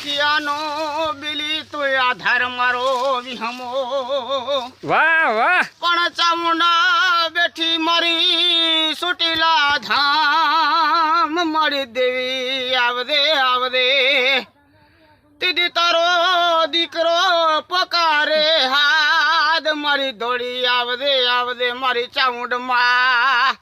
દુખિયાનો બિલી તો આધાર મારો વિહમો વાહ વાહ પણ ચામુંડા બેઠી મારી સુટીલા ધામ મારી દેવી આવદે આવદે દીદી તારો દીકરો પકારે હાથ મારી દોડી આવદે આવદે મારી ચામુંડમાં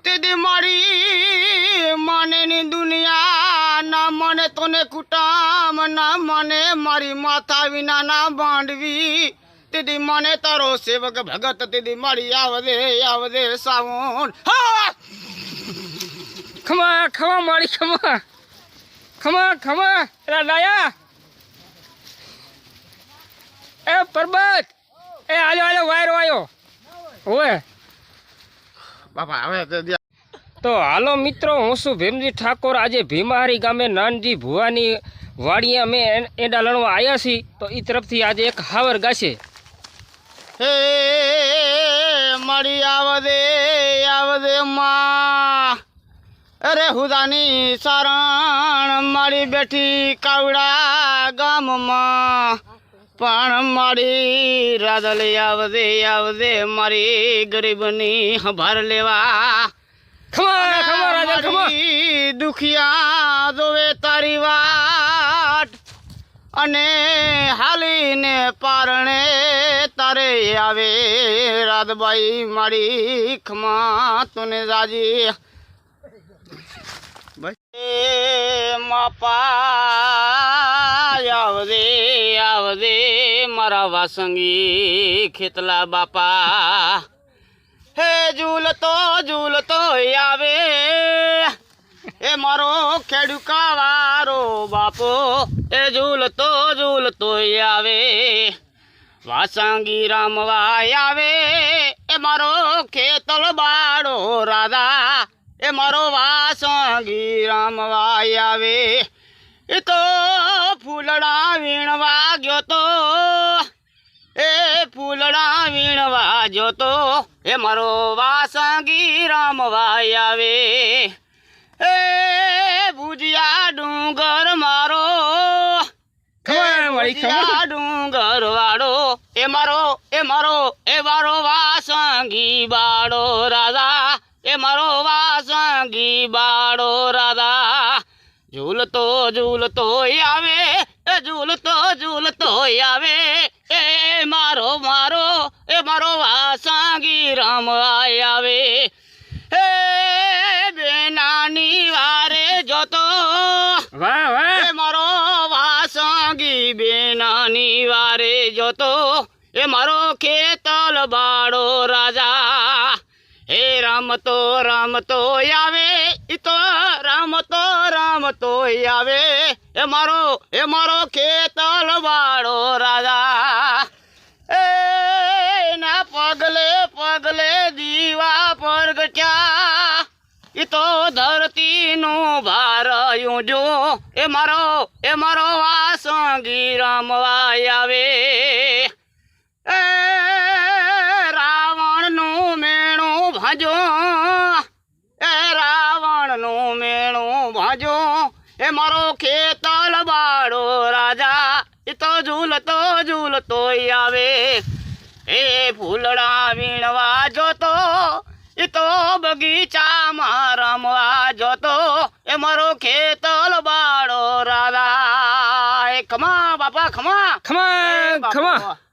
દીદી મારી માનેની દુનિયા ના મને તને કુટામ ના મને મારી માથા વિના ના બાંધવી દીદી મને તારો સેવક ભગત દીદી મારી આવદે આવદે સાવણ ખમા ખમા મારી ખમા ખમા ખમા એલા લાયા એ પરબત એ આલ્યો આલ્યો વાયરો આયો ઓય બાપા હવે તો હાલો મિત્રો, હું છું ભીમજી ઠાકોર। આજે ભીમાહારી ગામે નાનજી ભુવાની વાડીએ અમે એડા લણવા આવ્યા છીએ। તો એ તરફથી આજે એક હાવર ગાશે। હે મારી આવદે આવદે માં અરે હુદાની સારણ મારી બેઠી કાવડા ગામમાં પણ મારી રાદલ આવદે આવદે મારી ગરીબની હભાર લેવા ખમા ખમા રાજા ખમા દુખિયા જોવે તારી વાટ અને હાલીને પારણે તારે આવે રાતબાઈ મારી ખમા તને જાજી માપા આવદે આવદે મારા વાસંગી ખેતલા બાપા હે ઝૂલતો આવે એ મારો ખેડૂકા વારો બાપો એ ઝૂલતો આવે વાસંગી રામવા આવે એ મારો ખેતલ બાળો રાધા એ મારો વાસંગી રામવા આવે એ તો ફૂલડા વીણવા ગયો તો એ ફૂલડા વીણવા જોતો એ મારો વાસંગી રામવા આવે એ ભુજિયા ડુંગર મારો ભુજિયા ડુંગર વાળો એ મારો વાસંગી બાળો રાધા એ મારો વાસંગી બાળો રાધા ઝૂલતો આવે એ ઝૂલતો આવે એ મારો વાસંગી રામવા આવે એ બેનાની વારે જોતો વાહ વાહ એ મારો વાસંગી બેનાની વારે જોતો એ મારો ખેતલ બાળો રાજા હે રામતો આવે ઈ તો રામતો આવે એ મારો ખેતલ બાળો રાજા એ ના પગલે દીવા પરગટ્યા ઈ તો ધરતીનું ભારયું જો એ મારો વાસંગી રામવા આવે એ રાવણનું મેણું ભાજો એ રાવણનું મેણું ભાજો એ મારો ખેતલ બાળો રાજા એ તો ઝૂલતો આવે એ ફૂલડા વીણવા જોતો એ તો બગીચામાં રમવા જોતો એ મારો ખેતલ બાળો રાધા એ ખમા બાપા ખમા ખમા ખમા